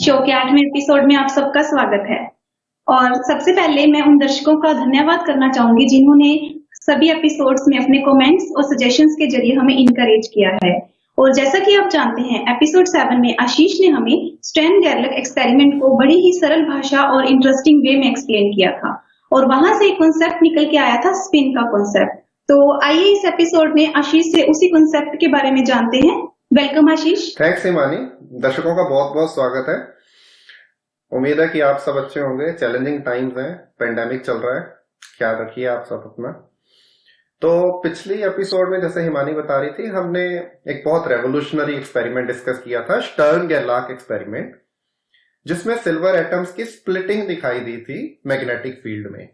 Show के 8वें episode में आप सबका स्वागत है। और सबसे पहले मैं उन दर्शकों का धन्यवाद करना चाहूंगी जिन्होंने सभी एपिसोड्स में अपने कमेंट्स और सजेशंस के जरिए हमें इनकरेज किया है। और जैसा कि आप जानते हैं, एपिसोड 7 में आशीष ने हमें स्टैन गेरलक एक्सपेरिमेंट को बड़ी ही सरल भाषा और इंटरेस्टिंग वे में एक्सप्लेन किया था। और वहां से एक कॉन्सेप्ट निकल के आया था, स्पिन का कॉन्सेप्ट। तो आइए इस एपिसोड में आशीष से उसी कॉन्सेप्ट के बारे में जानते हैं। वेलकम आशीष। थैंक्स हिमानी। दर्शकों का बहुत बहुत स्वागत है। उम्मीद है कि आप सब अच्छे होंगे। चैलेंजिंग टाइम्स हैं, पेंडेमिक चल रहा है, ख्याल रखिए आप सब अपना। तो पिछली एपिसोड में जैसे हिमानी बता रही थी, हमने एक बहुत रेवोल्यूशनरी एक्सपेरिमेंट डिस्कस किया था, स्टर्न गेरलाक एक्सपेरिमेंट, जिसमें सिल्वर एटम्स की स्प्लिटिंग दिखाई दी थी मैग्नेटिक फील्ड में।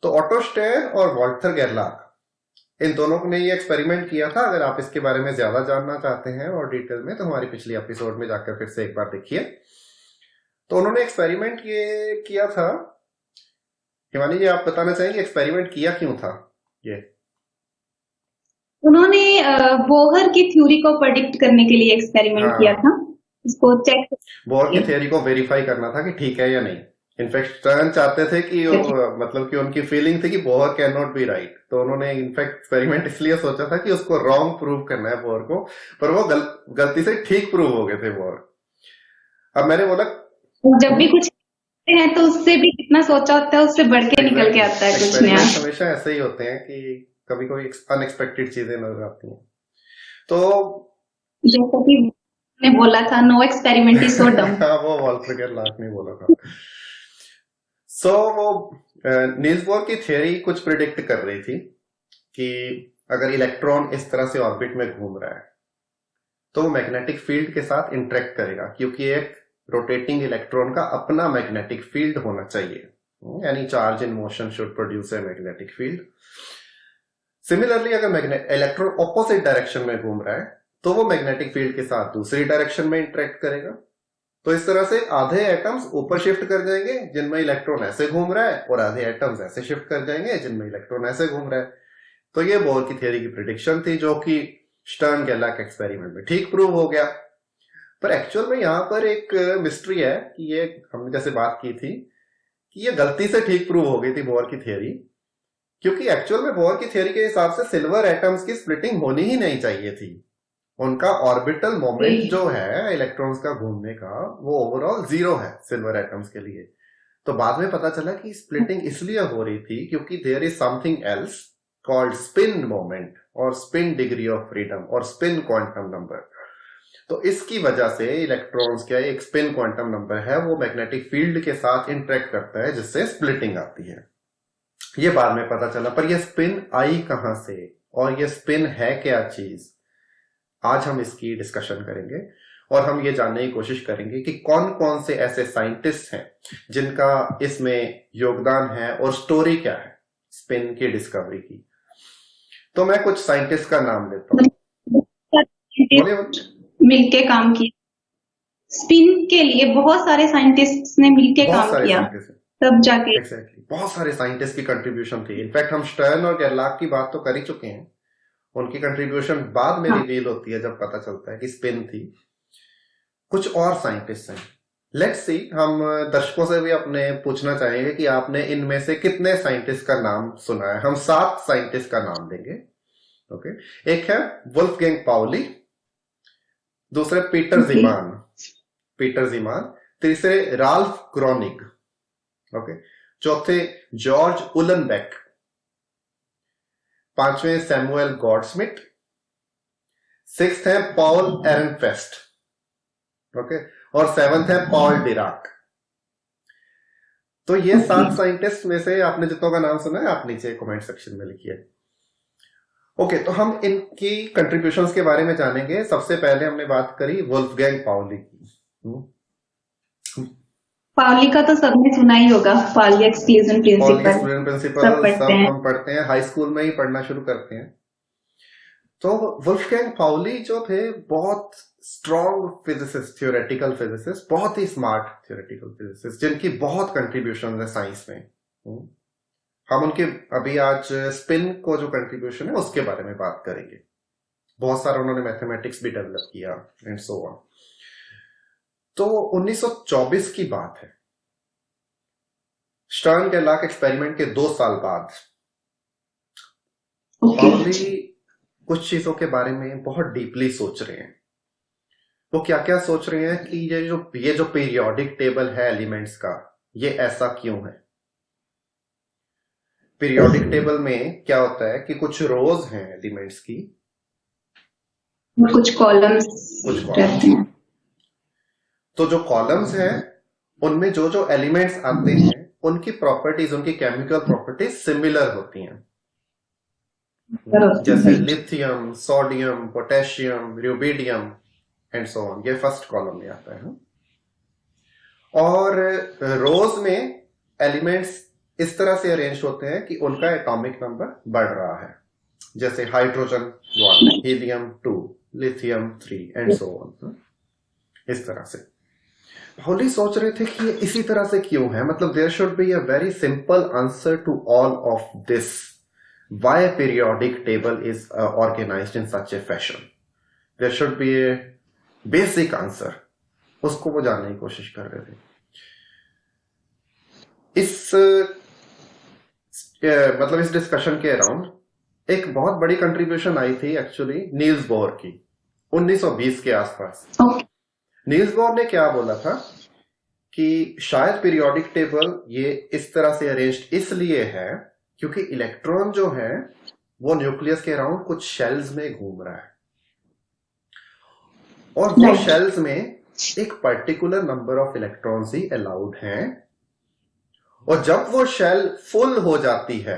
तो ऑटो स्टेयर और वॉल्टर गेरलाक, इन दोनों ने ये एक्सपेरिमेंट किया था। अगर आप इसके बारे में ज्यादा जानना चाहते हैं और डिटेल में, तो हमारी पिछली एपिसोड में जाकर फिर से एक बार देखिए। तो उन्होंने एक्सपेरिमेंट ये किया था। हिमानी जी, आप बताना चाहेंगे एक्सपेरिमेंट किया क्यों था ये? उन्होंने बोहर की थ्योरी को प्रेडिक्ट करने के लिए एक्सपेरिमेंट किया था। इसको चेक बोहर की थ्योरी को वेरीफाई करना था कि ठीक है या नहीं। इनफैक्ट स्टर्न चाहते थे कि मतलब कि उनकी फीलिंग थी कि Bohr can not be right, तो उन्होंने इनफैक्ट एक्सपेरिमेंट इसलिए सोचा था कि उसको रॉन्ग प्रूव करना है बोहर को, पर वो गलती से ठीक प्रूव हो गए थे बोहर। अब मैंने बोला जब भी कुछ करते हैं तो उससे भी कितना सोचा होता है, उससे बढ़ के निकल के आता है कुछ नया। एक्सपेरिमेंट हमेशा ऐसे ही होते हैं कि कभी कभी अनएक्सपेक्टेड चीजें नजर आती हैं। तो जैसा कि ने बोला था, नो एक्सपेरिमेंट इज सो डम। वो वॉल्टर गेरलाक ने बोला था। वो नील्स बोर की थ्योरी कुछ प्रिडिक्ट कर रही थी कि अगर इलेक्ट्रॉन इस तरह से ऑर्बिट में घूम रहा है तो वो मैग्नेटिक फील्ड के साथ इंटरेक्ट करेगा, क्योंकि एक रोटेटिंग इलेक्ट्रॉन का अपना मैग्नेटिक फील्ड होना चाहिए, यानी charge in motion should produce a magnetic field. Similarly अगर इलेक्ट्रॉन ऑपोजिट डायरेक्शन में घूम रहा है तो वो मैग्नेटिक फील्ड के साथ दूसरी डायरेक्शन में इंटरेक्ट करेगा। तो इस तरह से आधे एटम्स ऊपर शिफ्ट कर जाएंगे जिनमें इलेक्ट्रॉन ऐसे घूम रहा है, और आधे एटम्स ऐसे शिफ्ट कर जाएंगे जिनमें इलेक्ट्रॉन ऐसे घूम रहा है। तो ये बोर की थ्योरी की प्रिडिक्शन थी, जो कि स्टर्न गेरलाक एक्सपेरिमेंट में ठीक प्रूव हो गया। पर एक्चुअल में यहां पर एक मिस्ट्री है कि ये हमने जैसे बात की थी कि ये गलती से ठीक प्रूव हो गई थी बोर की थ्योरी, क्योंकि एक्चुअल में बोर की थ्योरी के हिसाब से सिल्वर एटम्स की स्प्लिटिंग होनी ही नहीं चाहिए थी। उनका ऑर्बिटल मोमेंट जो है इलेक्ट्रॉन्स का घूमने का, वो ओवरऑल 0 है सिल्वर एटम्स के लिए। तो बाद में पता चला कि स्प्लिटिंग इसलिए हो रही थी क्योंकि there is something else called spin moment और स्पिन डिग्री ऑफ फ्रीडम और स्पिन क्वांटम नंबर। तो इसकी वजह से इलेक्ट्रॉन्स का एक स्पिन क्वांटम नंबर है, वो मैग्नेटिक फील्ड के साथ इंटरेक्ट करता है, जिससे स्प्लिटिंग आती है। ये बाद में पता चला, पर ये स्पिन आई कहां से और ये स्पिन है क्या चीज, आज हम इसकी डिस्कशन करेंगे। और हम ये जानने की कोशिश करेंगे कि कौन कौन से ऐसे साइंटिस्ट हैं जिनका इसमें योगदान है और स्टोरी क्या है स्पिन की डिस्कवरी की। तो मैं कुछ साइंटिस्ट का नाम लेता हूँ। बोलिए। मिलके काम किया, स्पिन के लिए बहुत सारे साइंटिस्ट ने मिलके काम किया, तब जाके एग्जैक्टली बहुत सारे साइंटिस्ट की कंट्रीब्यूशन थी। इनफैक्ट हम स्टर्न और गेरलाक की बात तो कर ही चुके हैं, उनकी कंट्रीब्यूशन बाद में रिवील होती है जब पता चलता है कि स्पिन थी। कुछ और साइंटिस्ट हैं, लेट्स सी। हम दर्शकों से भी अपने पूछना चाहेंगे कि आपने इनमें से कितने साइंटिस्ट का नाम सुना है। हम 7 साइंटिस्ट का नाम देंगे। ओके, एक है वुल्फगैंग पाउली, दूसरे पीटर जीमान, तीसरे राल्फ क्रोनिग, ओके, चौथे जॉर्ज उलनबेक, पांचवें सैमुअल गॉडस्मिट, 6th है पॉल एरनफेस्ट, ओके, और 7th है पॉल डिराक। तो ये 7 साइंटिस्ट में से आपने जितनों का नाम सुना है आप नीचे कमेंट सेक्शन में लिखिए। ओके, तो हम इनकी कंट्रीब्यूशंस के बारे में जानेंगे। सबसे पहले हमने बात करी वुल्फगैंग पाउली की। पाउली का तो सबने सुना ही होगा, पाउली एक्सक्लूजन प्रिंसिपल सब हम पढ़ते हैं, हाई स्कूल में ही पढ़ना शुरू करते हैं। तो वुल्फगैंग पाउली जो थे, बहुत स्ट्रॉन्ग फिजिसिस्ट, थ्योरेटिकल फिजिसिस्ट, बहुत ही स्मार्ट थ्योरेटिकल फिजिसिस्ट, जिनकी बहुत कंट्रीब्यूशन है साइंस में। हम उनके अभी आज स्पिन को जो कंट्रीब्यूशन है उसके बारे में बात करेंगे। बहुत सारा उन्होंने मैथमेटिक्स भी डेवलप किया एंड सो ऑन। तो 1924 की बात है। स्टर्न गेरलाक एक्सपेरिमेंट के 2 साल बाद पाउली कुछ चीजों के बारे में बहुत डीपली सोच रहे हैं। वो क्या क्या सोच रहे हैं कि ये जो पीरियोडिक टेबल है एलिमेंट्स का, ये ऐसा क्यों है। पीरियोडिक टेबल में क्या होता है कि कुछ रोज हैं एलिमेंट्स की, कुछ कॉलम्स रहते हैं। तो जो कॉलम्स हैं उनमें जो जो एलिमेंट्स आते हैं उनकी प्रॉपर्टीज, उनकी केमिकल प्रॉपर्टीज सिमिलर होती हैं। जैसे lithium, sodium, potassium, rubidium and so on, ये फर्स्ट कॉलम में आता है। और रोज में एलिमेंट्स इस तरह से अरेंज होते हैं कि उनका एटॉमिक नंबर बढ़ रहा है, जैसे hydrogen 1, helium 2, lithium 3 and so on. इस तरह से होली सोच रहे थे कि ये इसी तरह से क्यों है, मतलब there should be a very simple answer to all of this, why periodic table is organised in such a fashion. There should be a basic answer, उसको वो जानने की कोशिश कर रहे थे। इस मतलब इस डिस्कशन के अराउंड एक बहुत बड़ी कंट्रीब्यूशन आई थी एक्चुअली नील्स बोर की 1920 के आसपास। नील्स बोर ने क्या बोला था कि शायद पीरियोडिक टेबल ये इस तरह से अरेंज्ड इसलिए है क्योंकि इलेक्ट्रॉन जो है वो न्यूक्लियस के अराउंड कुछ शेल्स में घूम रहा है, और वो शेल्स में एक particular number of electrons he allowed हैं, और जब वो शेल फुल हो जाती है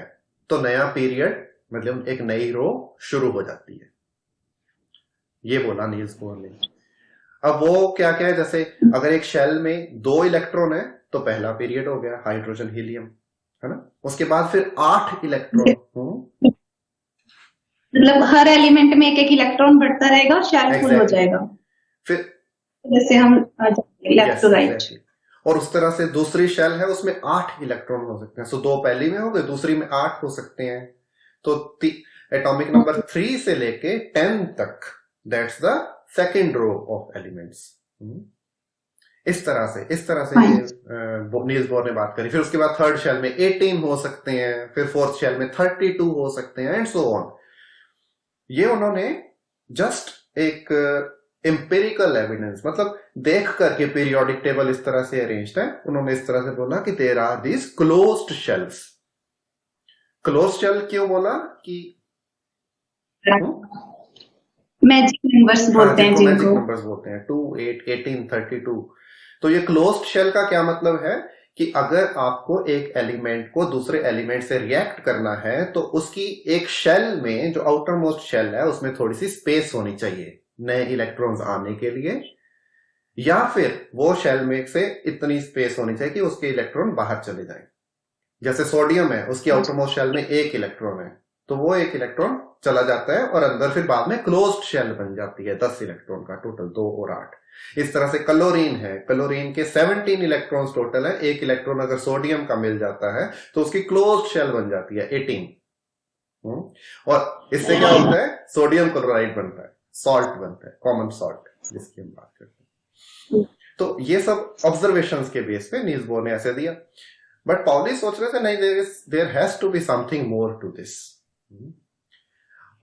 तो नया पीरियड, मतलब एक नई रो शुरू हो जाती है। ये बोला नील्स बोर ने। अब वो क्या क्या है, जैसे अगर एक शेल में 2 इलेक्ट्रॉन है तो पहला पीरियड हो गया हाइड्रोजन हीलियम, है ना। उसके बाद फिर 8 इलेक्ट्रॉन, मतलब हर एलिमेंट में एक एक इलेक्ट्रॉन बढ़ता रहेगा और शेल फुल हो जाएगा। फिर जैसे हम लेफ्ट टू राइट, और उस तरह से दूसरी शेल है उसमें 8 इलेक्ट्रॉन हो सकते हैं। सो 2 पहली में हो गए, दूसरी में 8 हो सकते हैं। तो एटॉमिक नंबर 3 से लेके 10 तक, that's the second row of elements. इस तरह से नील्स बोर ने बात करी। फिर उसके बाद थर्ड शेल में 18 हो सकते हैं, फिर फोर्थ शेल में 32 हो सकते हैं एंड सो ऑन। ये उन्होंने जस्ट एक एम्पिरिकल एविडेंस, मतलब देख करके पीरियोडिक टेबल इस तरह से अरेंज्ड है, उन्होंने इस तरह से बोला कि there are these closed shells. Closed shell क्यों बोला कि मैजिक नंबर्स बोलते हैं, मैजिक नंबर्स बोलते हैं 2, 8, 18, 32। तो ये क्लोज्ड शेल का क्या मतलब है कि अगर आपको एक एलिमेंट को दूसरे एलिमेंट से रिएक्ट करना है तो उसकी एक शेल में, जो आउटर मोस्ट शेल है, उसमें थोड़ी सी स्पेस होनी चाहिए नए इलेक्ट्रॉन्स आने के लिए, या फिर वो शेल में से इतनी स्पेस होनी चाहिए कि उसके इलेक्ट्रॉन बाहर चले जाएं। जैसे सोडियम है, उसकी आउटर मोस्ट शेल में 1 इलेक्ट्रॉन है, तो वो 1 इलेक्ट्रॉन चला जाता है और अंदर फिर बाद में क्लोज्ड शेल बन जाती है 10 इलेक्ट्रॉन का, टोटल 2 और 8। इस तरह से क्लोरीन है, क्लोरीन के 17 इलेक्ट्रॉन्स टोटल है। 1 इलेक्ट्रॉन अगर सोडियम का मिल जाता है तो उसकी क्लोज्ड शेल बन जाती है 18। और इससे क्या होता है, सोडियम क्लोराइड बनता है, सॉल्ट बनता है, कॉमन सॉल्ट जिसकी हम बात करते हैं। तो ये सब ऑब्जर्वेशंस के बेस पे नील्स बोर ने ऐसे दिया। बट पाउली सोच रहे थे नहीं, there has to be something more to this.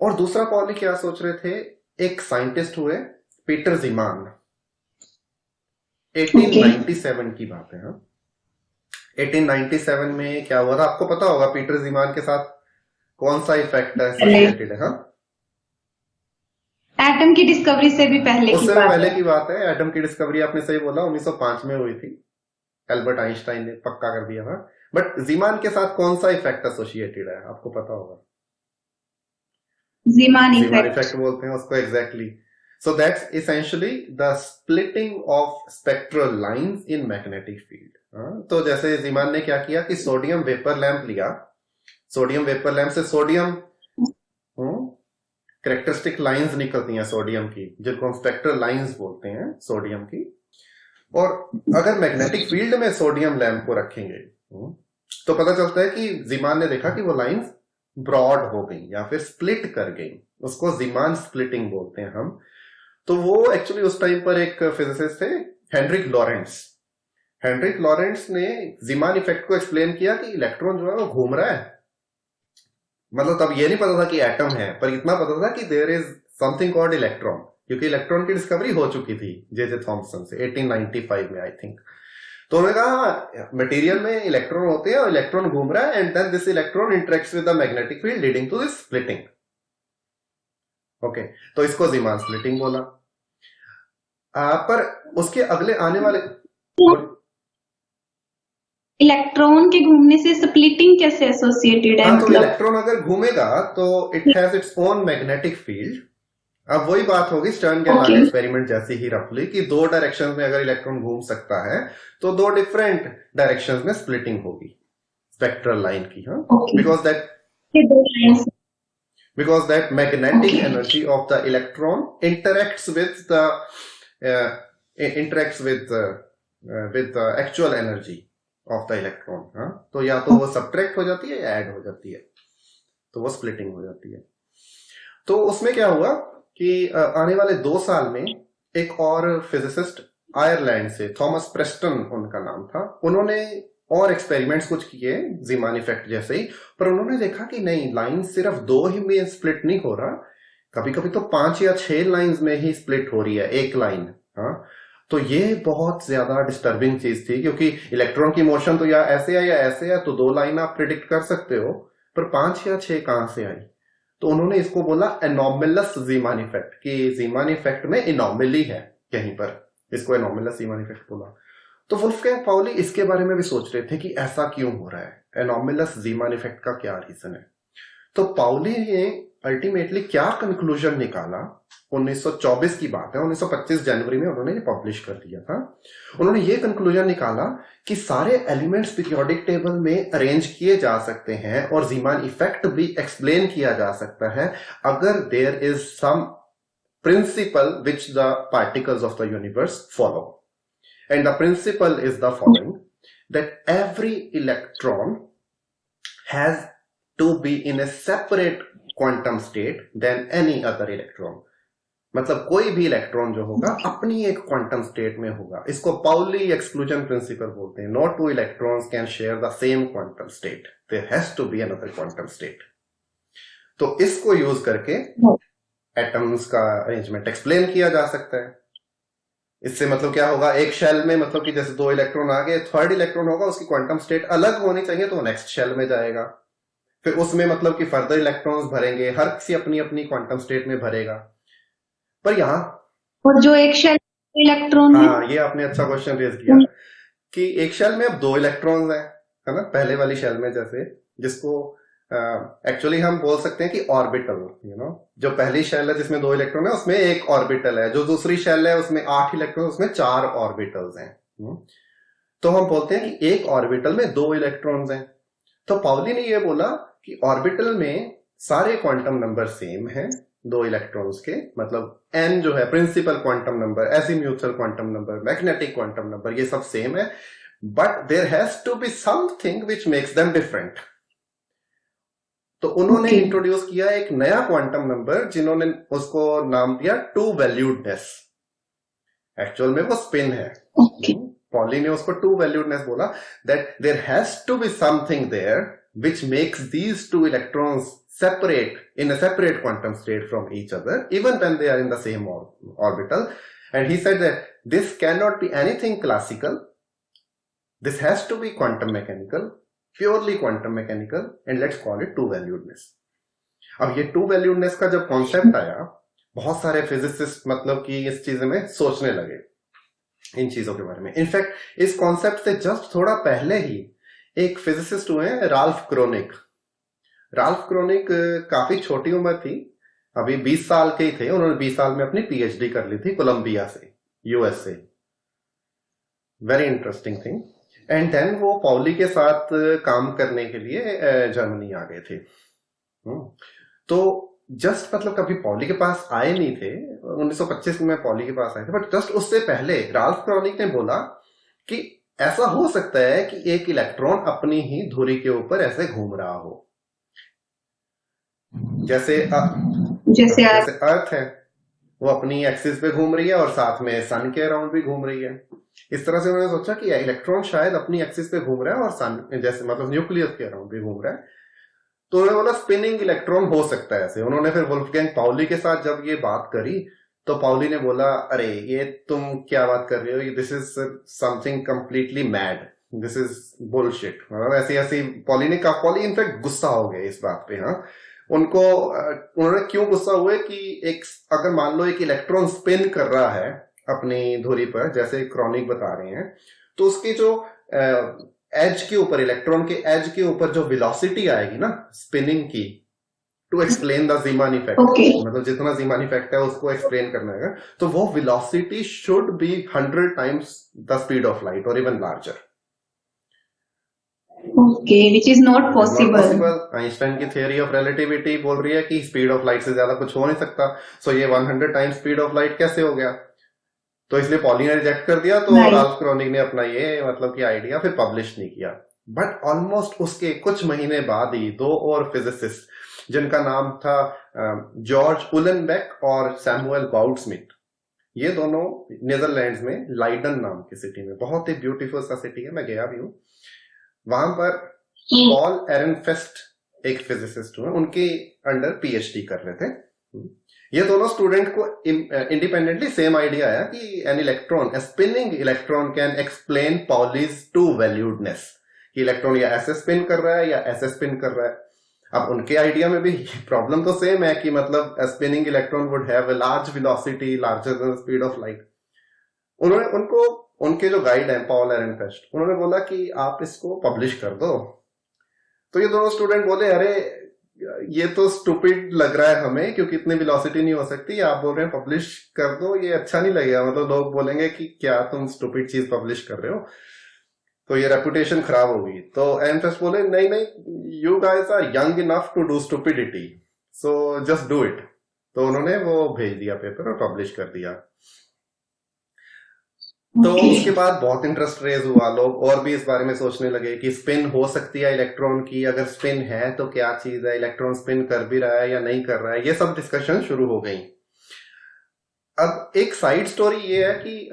और दूसरा पाउली क्या सोच रहे थे, एक साइंटिस्ट हुए पीटर ज़ीमान, 1897 की बात है। 1897 में क्या हुआ था आपको पता होगा, पीटर ज़ीमान के साथ कौन सा इफेक्ट एसोसिएटेड है? एटम की डिस्कवरी से भी पहले उससे भी पहले की बात है। एटम की डिस्कवरी आपने सही बोला 1905 में हुई थी, एल्बर्ट आइंस्टाइन ने पक्का कर दिया था। बट ज़ीमान के साथ कौन सा इफेक्ट एसोसिएटेड है आपको पता होगा? ज़ीमान इफेक्ट बोलते हैं उसको, exactly. So that's essentially the splitting of spectral lines in magnetic field. तो जैसे ज़ीमान ने क्या किया कि सोडियम वेपर लैंप लिया, सोडियम वेपर लैंप से सोडियम कैरेक्टरिस्टिक लाइंस निकलती हैं सोडियम की, जिनको हम स्पेक्ट्रल लाइंस बोलते हैं सोडियम की। और अगर मैग्नेटिक फील्ड में सोडियम लैंप को रखेंगे तो पता चलता है कि ज़ीमान ने देखा कि वो लाइंस ब्रॉड हो गई या फिर स्प्लिट कर गई, उसको ज़ीमान स्प्लिटिंग बोलते हैं हम। तो वो एक्चुअली उस टाइम पर एक फिजिसिस्ट थे हेनरिक लॉरेंट्स। हेनरिक लॉरेंट्स ने जीमान इफेक्ट को एक्सप्लेन किया कि इलेक्ट्रॉन जो है वो घूम रहा है। मतलब तब ये नहीं पता था कि एटम है, पर इतना पता था कि there is something called electron, क्योंकि इलेक्ट्रॉन की डिस्कवरी हो चुकी थी जे थॉमसन से 1895 में आई थिंक। तो उन्होंने कहा मटेरियल में इलेक्ट्रॉन होते हैं और इलेक्ट्रॉन घूम रहा है, and then this electron interacts with the magnetic field leading to this splitting. Okay, तो इसको जीमान स्प्लिटिंग बोला। पर उसके अगले आने वाले इलेक्ट्रॉन के घूमने से स्प्लिटिंग कैसे एसोसिएटेड है? हाँ, तो मतलब इलेक्ट्रॉन अगर घूमेगा तो it has its own magnetic field. अब वही बात होगी स्टर्न गेरलांड एक्सपेरिमेंट जैसी ही रफली, कि दो डायरेक्शन में अगर इलेक्ट्रॉन घूम सकता है तो दो डिफरेंट डायरेक्शंस में स्प्लिटिंग होगी स्पेक्ट्रल लाइन की। हाँ, because that magnetic energy of the electron interacts with the actual energy of the electron। हाँ, तो या तो वो सब्ट्रैक्ट हो जाती है या ऐड हो जाती है, तो वो स्प्लिटिंग हो जाती है। तो उसमें क्या हुआ कि आने वाले 2 साल में एक और फिजिसिस्ट आयरलैंड से, थॉमस प्रेस्टन उनका नाम था, उन्होंने और एक्सपेरिमेंट्स कुछ किए जीमान इफेक्ट जैसे ही, पर उन्होंने देखा कि नहीं, लाइन सिर्फ 2 ही में स्प्लिट नहीं हो रहा, कभी कभी तो 5 या 6 लाइंस में ही स्प्लिट हो रही है एक लाइन। हाँ, तो ये बहुत ज्यादा डिस्टर्बिंग चीज थी, क्योंकि इलेक्ट्रॉन की मोशन तो या ऐसे है या ऐसे है, तो 2 लाइन आप प्रिडिक्ट कर सकते हो, पर 5 या 6 कहां से आई? तो उन्होंने इसको बोला एनॉमलस जीमान इफेक्ट, कि जीमान इफेक्ट में इनॉमली है कहीं पर, इसको एनॉमलस जीमान इफेक्ट बोला। तो वुल्फगैंग पाउली इसके बारे में भी सोच रहे थे कि ऐसा क्यों हो रहा है, एनॉमलस जीमान इफेक्ट का क्या रीजन है। तो पाउली ने अल्टीमेटली क्या कंक्लूजन निकाला, 1924 की बात है, 1925 जनवरी में उन्होंने ये पब्लिश कर दिया था। उन्होंने ये कंक्लूजन निकाला कि सारे एलिमेंट्स पीरियोडिक टेबल में अरेंज किए जा सकते हैं और जीमान इफेक्ट भी एक्सप्लेन किया जा सकता है अगर there is some principle which the particles of the universe follow. And the principle is the following, that every electron has to be in a separate quantum state than any other electron। मतलब कोई भी electron जो होगा अपनी एक quantum state में होगा। इसको पाउली एक्सक्लूजन प्रिंसिपल बोलते हैं। No two electrons can share the same quantum state, there has to be another quantum state. तो इसको यूज करके एटम्स का अरेंजमेंट एक्सप्लेन किया जा सकता है। इससे मतलब क्या होगा, एक शेल में मतलब कि जैसे 2 इलेक्ट्रॉन आ गए, थर्ड इलेक्ट्रॉन होगा उसकी क्वांटम स्टेट अलग होनी चाहिए, तो नेक्स्ट शेल में जाएगा, फिर उसमें मतलब कि फर्दर इलेक्ट्रॉन्स भरेंगे, हर किसी अपनी अपनी क्वांटम स्टेट में भरेगा। पर यहाँ और जो एक शेल इलेक्ट्रॉन है, हाँ, ये आपने अच्छा क्वेश्चन रेज किया कि एक शेल में अब 2 इलेक्ट्रॉन्स है ना, पहले वाली शेल में जैसे, जिसको एक्चुअली हम बोल सकते हैं कि ऑर्बिटल, जो पहली शेल है जिसमें 2 इलेक्ट्रॉन है उसमें एक ऑर्बिटल है, जो दूसरी शेल है उसमें 8 इलेक्ट्रॉन, उसमें 4 ऑर्बिटल्स हैं। तो हम बोलते हैं कि एक ऑर्बिटल में 2 इलेक्ट्रॉन्स हैं। तो पाउली ने यह बोला कि ऑर्बिटल में सारे क्वांटम नंबर सेम हैं 2 इलेक्ट्रॉन्स के, मतलब n जो है principal quantum number, azimuthal quantum number, magnetic quantum number, ये सब सेम है, but there has to be something which makes them different. तो उन्होंने इंट्रोड्यूस किया एक नया क्वांटम नंबर, जिन्होंने उसको नाम दिया 2 वैल्यूडनेस। एक्चुअल में वो स्पिन है। पॉली ने उसको 2 वैल्यूडनेस बोला, that there has to be something there which makes these 2 electrons separate in a separate quantum state from each other even when they are in the same orbital। And he said that this cannot be anything classical, this has to be quantum mechanical, purely quantum mechanical, and let's call it 2 वैल्यूडनेस। अब ये 2 वैल्यूडनेस का जब concept आया, बहुत सारे physicist मतलब कि इस चीज में सोचने लगे, इन चीजों के बारे में। इनफैक्ट इस कॉन्सेप्ट से जस्ट थोड़ा पहले ही एक फिजिसिस्ट हुए हैं, राल्फ क्रोनिक। राल्फ क्रोनिक काफी छोटी उम्र थी, अभी 20 साल के ही थे। उन्होंने 20 साल में अपनी पीएचडी कर ली थी कोलंबिया से, USA. Very interesting thing. And then वो पाउली के साथ काम करने के लिए जर्मनी आ गए थे। तो जस्ट मतलब कभी पाउली के पास आए नहीं थे, 1925 में पाउली के पास आए थे, बट जस्ट उससे पहले राल्फ क्रोनिक ने बोला कि ऐसा हो सकता है कि एक इलेक्ट्रॉन अपनी ही धुरी के ऊपर ऐसे घूम रहा हो, जैसे अर्थ है, वो अपनी एक्सिस पे घूम रही है और साथ में सन के अराउंड भी घूम रही है। इस तरह से उन्होंने सोचा कि इलेक्ट्रॉन शायद अपनी एक्सिस पे घूम रहा है और सन जैसे मतलब न्यूक्लियस के अराउंड भी घूम रहा है। तो उन्होंने बोला स्पिनिंग इलेक्ट्रॉन हो सकता है ऐसे। उन्होंने फिर वुल्फगैंग पाउली के साथ जब ये बात करी तो पाउली ने बोला अरे ये तुम क्या बात कर रहे हो, this is something completely mad, this is bullshit. मतलब ऐसी ऐसी पॉली ने कहा। पॉली इनफैक्ट गुस्सा हो गए इस बात पे। हाँ, उनको उन्होंने क्यों गुस्सा हुए कि एक अगर मान लो एक इलेक्ट्रॉन स्पिन कर रहा है अपनी धुरी पर जैसे क्रॉनिक बता रहे हैं, तो उसकी जो एज के ऊपर इलेक्ट्रॉन के एज के ऊपर जो वेलोसिटी आएगी ना स्पिनिंग की, to explain the Zeeman effect, मतलब जितना जीमान इफेक्ट है उसको एक्सप्लेन करना है, तो वो velocity should be 100 times the speed of light और even larger. Okay, which is not possible. Einstein की थियरी ऑफ रिलेटिविटी बोल रही है कि स्पीड ऑफ लाइट से ज्यादा कुछ हो नहीं सकता। सो ये 100 टाइम्स स्पीड ऑफ लाइट कैसे हो गया? तो इसलिए पॉली ने रिजेक्ट कर दिया। तो राल्फ क्रॉनिक ने अपना ये मतलब कि आइडिया फिर पब्लिश नहीं किया। बट ऑलमोस्ट उसके कुछ महीने बाद ही दो और फिजिसिस्ट जिनका नाम था जॉर्ज उलेनबेक और सैमुअल बाउडस्मिथ, ये दोनों नीदरलैंड्स में लाइडन नाम की सिटी में, बहुत ही ब्यूटीफुल सा सिटी है, मैं गया भी हूँ वहां पर, पॉल एरनफेस्ट एक फिजिसिस्ट हुए, उनके अंडर पीएचडी कर रहे थे। ये दोनों स्टूडेंट को इंडिपेंडेंटली सेम आइडिया आया कि an electron, a spinning electron can explain Pauli's two valuedness, कि इलेक्ट्रॉन या ऐसे स्पिन कर रहा है या ऐसे स्पिन कर रहा है। अब उनके आइडिया में भी प्रॉब्लम तो सेम है कि मतलब spinning electron would have a large velocity larger than speed of light. उन्होंने उनको उनके जो गाइड है पॉल एरनफेस्ट, उन्होंने बोला कि आप इसको पब्लिश कर दो। तो ये दोनों स्टूडेंट बोले अरे ये तो स्टूपिड लग रहा है हमें, क्योंकि इतनी वेलोसिटी नहीं हो सकती, आप बोल रहे हैं पब्लिश कर दो, ये अच्छा नहीं लगेगा, मतलब लोग बोलेंगे कि क्या तुम स्टूपिड चीज पब्लिश कर रहे हो, तो ये रेपुटेशन खराब होगी। तो एरनफेस्ट बोले नहीं नहीं, you guys are young enough to do stupidity, so just do it. तो उन्होंने वो भेज दिया पेपर और पब्लिश कर दिया। तो उसके बाद बहुत इंटरेस्ट रेज हुआ, लोग और भी इस बारे में सोचने लगे कि स्पिन हो सकती है इलेक्ट्रॉन की, अगर स्पिन है तो क्या चीज है, इलेक्ट्रॉन स्पिन कर भी रहा है या नहीं कर रहा है, ये सब डिस्कशन शुरू हो गई। अब एक साइड स्टोरी ये है कि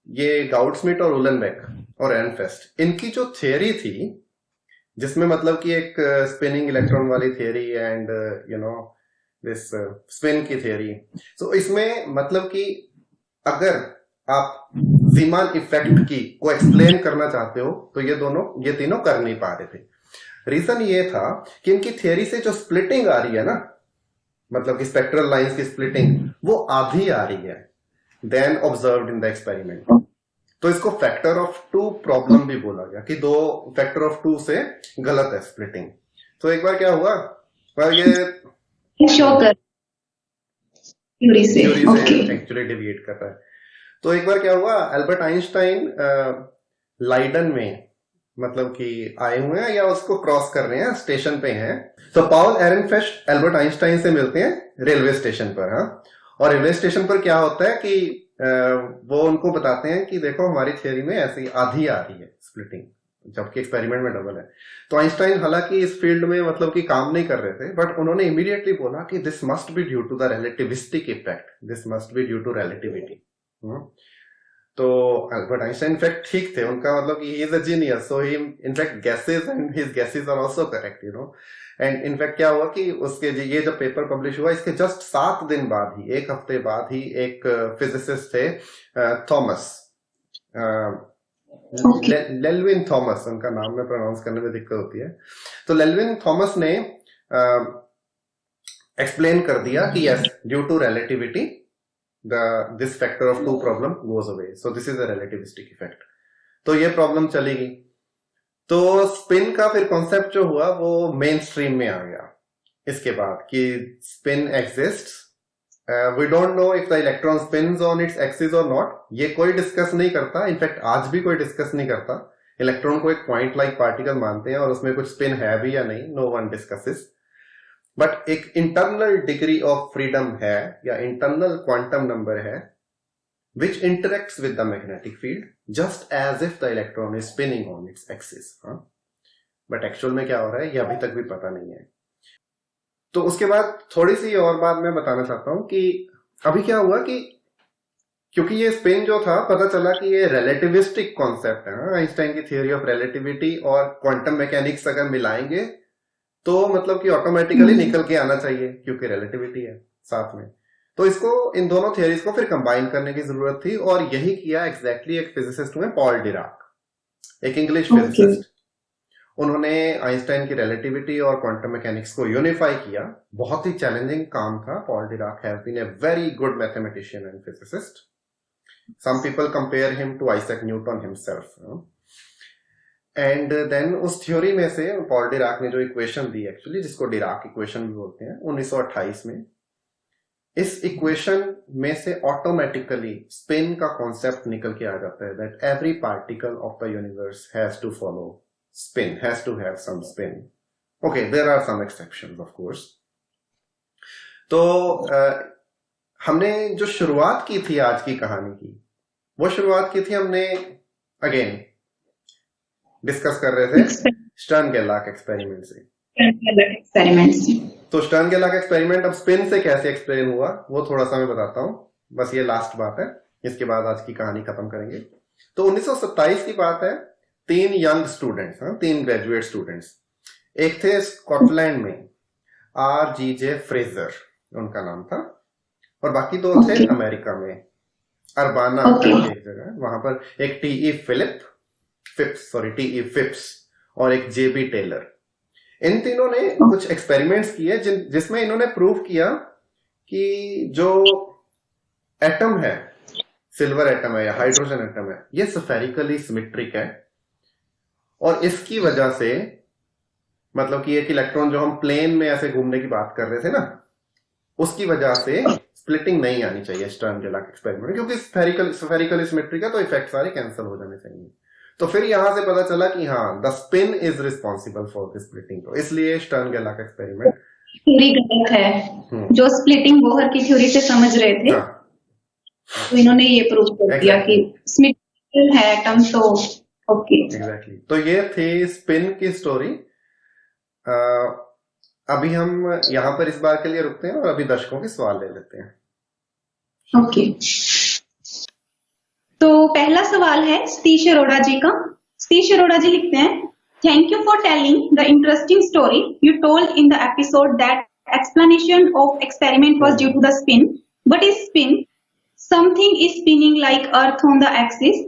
ये गाउडस्मिथ और उलेनबेक और एरनफेस्ट, इनकी जो थियरी थी जिसमें मतलब कि एक स्पिनिंग इलेक्ट्रॉन वाली theory and you know this spin की थियरी, तो इसमें मतलब कि अगर आप जीमान इफेक्ट की को एक्सप्लेन करना चाहते हो तो ये तीनों कर नहीं पा रहे थे। रीजन ये था कि इनकी थियरी से जो स्प्लिटिंग आ रही है ना, मतलब कि स्पेक्ट्रल लाइंस की स्प्लिटिंग, वो आधी आ रही है then observed in the experiment. तो इसको फैक्टर ऑफ 2 प्रॉब्लम भी बोला गया कि 2 फैक्टर ऑफ 2 से गलत है स्प्लिटिंग। तो एक बार क्या हुआ, ये शॉकर थ्योरी से एक्चुअली डिविएट कर रहा है। तो एक बार क्या हुआ, एल्बर्ट आइंस्टाइन लाइडन में मतलब कि आए हुए हैं या उसको क्रॉस कर रहे हैं, स्टेशन पे हैं। तो पॉल एरनफेस्ट एल्बर्ट आइंस्टाइन से मिलते हैं रेलवे स्टेशन पर। हाँ, और रेलवे स्टेशन पर क्या होता है कि वो उनको बताते हैं कि देखो हमारी थियरी में ऐसी आधी आ रही है स्प्लिटिंग, जबकि एक्सपेरिमेंट में डबल है। तो आइंस्टाइन हालांकि इस फील्ड में मतलब कि काम नहीं कर रहे थे, बट उन्होंने इमीडिएटली बोला कि this must be due to the relativistic effect, this must be due to relativity. तो एल्बर्ट आइंस्टाइन इनफैक्ट ठीक थे, उनका मतलब कि he is a genius, so he in fact guesses and his guesses are also correct, you know. And in fact क्या हुआ कि उसके ये जब पेपर पब्लिश हुआ, इसके जस्ट 7 दिन बाद ही, 1 हफ्ते बाद ही, एक फिजिसिस्ट थे थॉमस, लेल्विन थॉमस, उनका नाम में प्रोनाउंस करने में दिक्कत होती है। तो लेल्विन थॉमस ने एक्सप्लेन कर दिया कि yes, due to relativity this factor of 2 problem goes away, so this is a relativistic effect। तो ये प्रॉब्लम चली गई। तो स्पिन का फिर कॉन्सेप्ट जो हुआ वो मेन स्ट्रीम में आ गया इसके बाद कि spin exists, we don't know if the electron spins on its axis और नॉट, ये कोई डिस्कस नहीं करता, इनफैक्ट आज भी कोई डिस्कस नहीं करता। इलेक्ट्रॉन को एक पॉइंट लाइक पार्टिकल मानते हैं और उसमें कुछ स्पिन है भी या नहीं, नो वन डिस्कसेस। बट एक इंटरनल डिग्री ऑफ फ्रीडम है या इंटरनल क्वांटम नंबर है which interacts with the magnetic field just as if the electron is spinning on its axis. But actual में क्या हो रहा है ये अभी तक भी पता नहीं है। तो उसके बाद थोड़ी सी और बात मैं बताना चाहता हूं कि अभी क्या हुआ कि क्योंकि ये स्पिन जो था पता चला कि ये रिलेटिविस्टिक कॉन्सेप्ट है, आइंस्टाइन की थियोरी ऑफ रिलेटिविटी और क्वांटम मैकेनिक्स अगर मिलाएंगे तो मतलब कि ऑटोमेटिकली निकल के आना चाहिए, क्योंकि रिलेटिविटी है साथ में। तो इसको, इन दोनों थियोरीज को फिर कंबाइन करने की जरूरत थी, और यही किया एग्जैक्टली एक फिजिसिस्ट हुए पॉल डिराक, एक इंग्लिश फिजिसिस्ट। उन्होंने आइंस्टाइन की रिलेटिविटी और क्वांटम मैकेनिक्स को यूनिफाई किया। बहुत ही चैलेंजिंग काम था। Paul Dirac has been a very good mathematician and physicist. Some people compare him to Isaac Newton himself. And then उस थ्योरी में से पॉल डिराक ने जो इक्वेशन दी, एक्चुअली जिसको डिराक इक्वेशन भी बोलते हैं, 1928 में, इस इक्वेशन में से ऑटोमेटिकली स्पिन का कॉन्सेप्ट निकल के आ जाता है, that every particle of the universe has to follow spin, has to have some spin. Okay, there are some exceptions of course. तो हमने जो शुरुआत की थी आज की कहानी की, वो शुरुआत की थी हमने अगेन डिस्कस कर रहे थे स्टर्न-गेर्लाच एक्सपेरिमेंट से। तो स्टर्न-गेर्लाच एक्सपेरिमेंट अब स्पिन से कैसे एक्सप्लेन हुआ वो थोड़ा सा मैं बताता हूं, बस ये लास्ट बात है, इसके बाद आज की कहानी खत्म करेंगे। तो 1927 की बात है। 3 यंग स्टूडेंट्स, 3 ग्रेजुएट स्टूडेंट्स, एक थे स्कॉटलैंड में, RGJ फ्रेजर उनका नाम था, और बाकी 2 थे अमेरिका में, अर्बाना करके एक जगह, वहां पर एक TE फिप्स और एक JB टेलर। इन तीनों ने कुछ एक्सपेरिमेंट्स किए जिसमें इन्होंने प्रूव किया कि जो एटम है, सिल्वर एटम है या हाइड्रोजन एटम है, ये स्फेरिकली सिमेट्रिक है, और इसकी वजह से मतलब कि एक इलेक्ट्रॉन जो हम प्लेन में ऐसे घूमने की बात कर रहे थे ना, उसकी वजह से स्प्लिटिंग नहीं आनी चाहिए स्टर्न-गेर्लाच एक्सपेरिमेंट, क्योंकि स्फेरिकली सिमेट्रिक है, तो इफेक्ट सारे कैंसिल हो जाने चाहिए। तो फिर यहां से पता चला कि हाँ, the spin is responsible for the splitting, तो इसलिए स्टर्न-गेर्लाच एक्सपेरिमेंट थ्योरी गलत है। जो स्प्लिटिंग बोहर की थ्योरी से समझ रहे थे, तो इन्होंने ये प्रूव कर दिया कि सिमेट्रिकल है एटम, तो ओके एग्जैक्टली। तो ये थी स्पिन की स्टोरी। अभी हम यहाँ पर इस बार के लिए रुकते हैं और अभी दर्शकों के सवाल ले लेते हैं। ओके, तो पहला सवाल है सतीश अरोड़ा जी का। सतीश अरोड़ा जी लिखते हैं, thank you for telling the interesting story you told in the episode that explanation of experiment was due to the spin. What is spin? Something is spinning like Earth on the axis.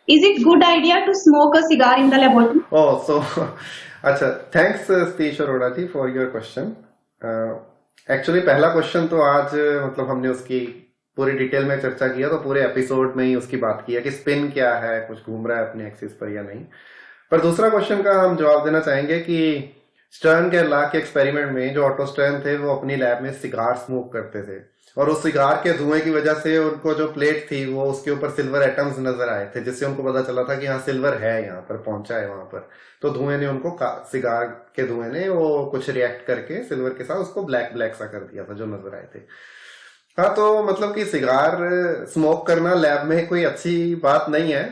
Is it good idea to smoke a cigar in the laboratory? Oh, so अच्छा, thanks Satish Arora ji for your question. Actually पहला question तो आज मतलब हमने उसकी पूरी detail में चर्चा किया, तो पूरे एपिसोड में ही उसकी बात की है कि स्पिन क्या है, कुछ घूम रहा है अपने एक्सिस पर या नहीं। पर दूसरा क्वेश्चन का हम जवाब देना चाहेंगे कि स्टर्न-गेर्लाच के एक्सपेरिमेंट में जो ऑटो स्टर्न थे वो अपनी लैब में सिगार स्मोक करते थे, और उस सिगार के धुएं की वजह से उनको जो प्लेट थी वो उसके ऊपर सिल्वर एटम्स नजर आए थे, जिससे उनको पता चला था कि हाँ सिल्वर है, यहाँ पर पहुंचा है वहां पर। तो धुएं ने उनको, सिगार के धुएं ने वो कुछ रिएक्ट करके सिल्वर के साथ उसको ब्लैक ब्लैक सा कर दिया था जो नजर आए थे। हाँ, तो मतलब कि सिगार स्मोक करना लैब में कोई अच्छी बात नहीं है।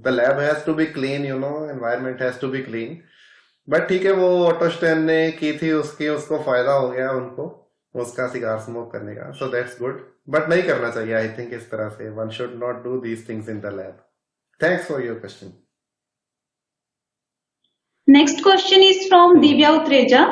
The lab has to be clean, you know, environment has to be clean. But ठीक है, वो ऑटो स्टर्न ने की थी, उसको फायदा हो गया उनको उसका सिगार स्मोक करने का, सो दैट्स गुड। बट नहीं करना चाहिए, आई थिंक, इस तरह से। One should not do these things in the lab. Thanks for your question. Next question is from Divya Utreja.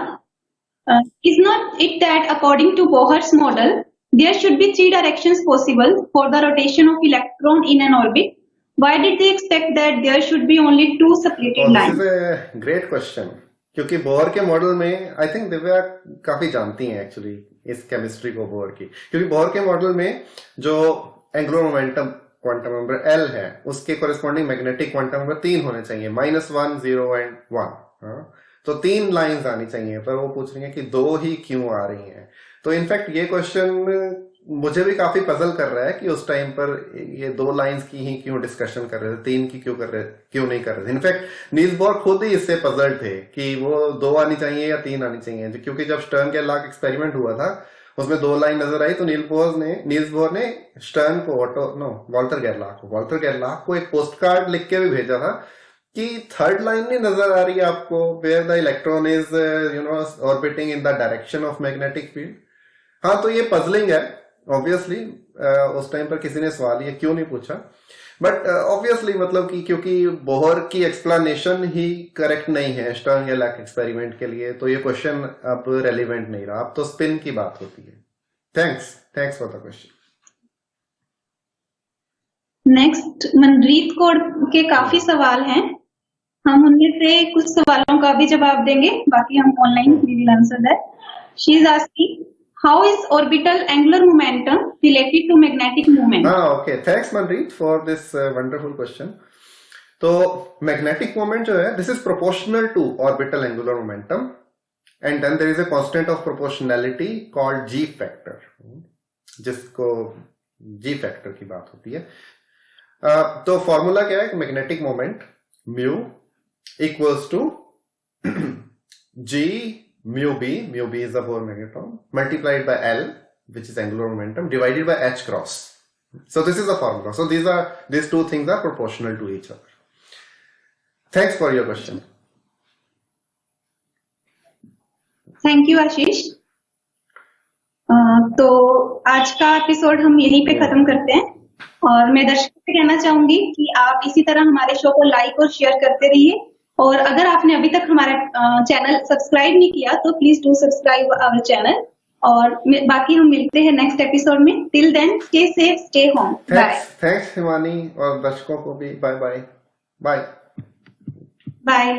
Is not it that according to Bohr's model there should be 3 directions possible for the rotation of electron in an orbit? Why did they expect that there should be only 2 separated lines? This is a great question, क्योंकि Bohr के model में I think Divya काफी जानती हैं actually इस chemistry को, Bohr की, क्योंकि बोहर के मॉडल में जो angular momentum quantum number L है उसके कोरिस्पॉन्डिंग मैग्नेटिक क्वांटम नंबर 3 होने चाहिए, -1, 0 एंड 1। तो 3 लाइंस आनी चाहिए, पर वो पूछ रही है कि 2 ही क्यों आ रही हैं। तो इनफैक्ट ये क्वेश्चन मुझे भी काफी पजल कर रहा है कि उस टाइम पर ये 2 लाइंस की ही क्यों डिस्कशन कर रहे थे, 3 की क्यों नहीं कर रहे थे। इनफैक्ट नील्स बोर खुद ही इससे पजल्ड थे कि वो 2 आनी चाहिए या 3 आनी चाहिए, क्योंकि जब स्टर्न-गेर्लाच एक्सपेरिमेंट हुआ था उसमें 2 लाइन नजर आई, तो नील्स बोर ने स्टर्न को वॉल्टर गेर्लाच को एक पोस्ट कार्ड लिख के भी भेजा था कि 3rd लाइन नहीं नजर आ रही है आपको, where the electron is orbiting in the direction of magnetic field. हाँ, तो ये पजलिंग है, ऑब्वियसली उस टाइम पर किसी ने सवाल ये क्यों नहीं पूछा, बट ऑब्वियसली मतलब कि क्योंकि बोहर की एक्सप्लेनेशन ही करेक्ट नहीं है स्टर्न या लैक एक्सपेरिमेंट के लिए, तो ये क्वेश्चन अब रेलिवेंट नहीं रहा, अब तो स्पिन की बात होती है। Thanks for the question. Next Manreet Kaur के काफी सवाल हैं, हम उनमें से कुछ सवालों का भी जवाब देंगे, बाकी हम online we will answer that. She is asking how is orbital angular momentum related to magnetic movement. Okay, thanks Manreet for this wonderful question. तो मैग्नेटिक मोमेंट जो है, this is proportional to orbital angular momentum and then there is a constant of proportionality called g factor, जिसको g factor की बात होती है। तो formula क्या है? Magnetic moment mu equals to g mu B is the Bohr magnetron multiplied by L which is angular momentum divided by h cross. So this is the formula. So these two things are proportional to each other. Thanks for your question. Thank you Ashish. तो आज का episode हम यहीं पे खत्म करते हैं, और मैं दर्शकों से कहना चाहूंगी कि आप इसी तरह हमारे शो को लाइक और शेयर करते रहिए, और अगर आपने अभी तक हमारा चैनल सब्सक्राइब नहीं किया तो please do subscribe our channel, और बाकी हम मिलते हैं नेक्स्ट एपिसोड में। Till then stay safe, stay home, bye. Thanks Himani, और दर्शकों को भी बाय बाय। बाय।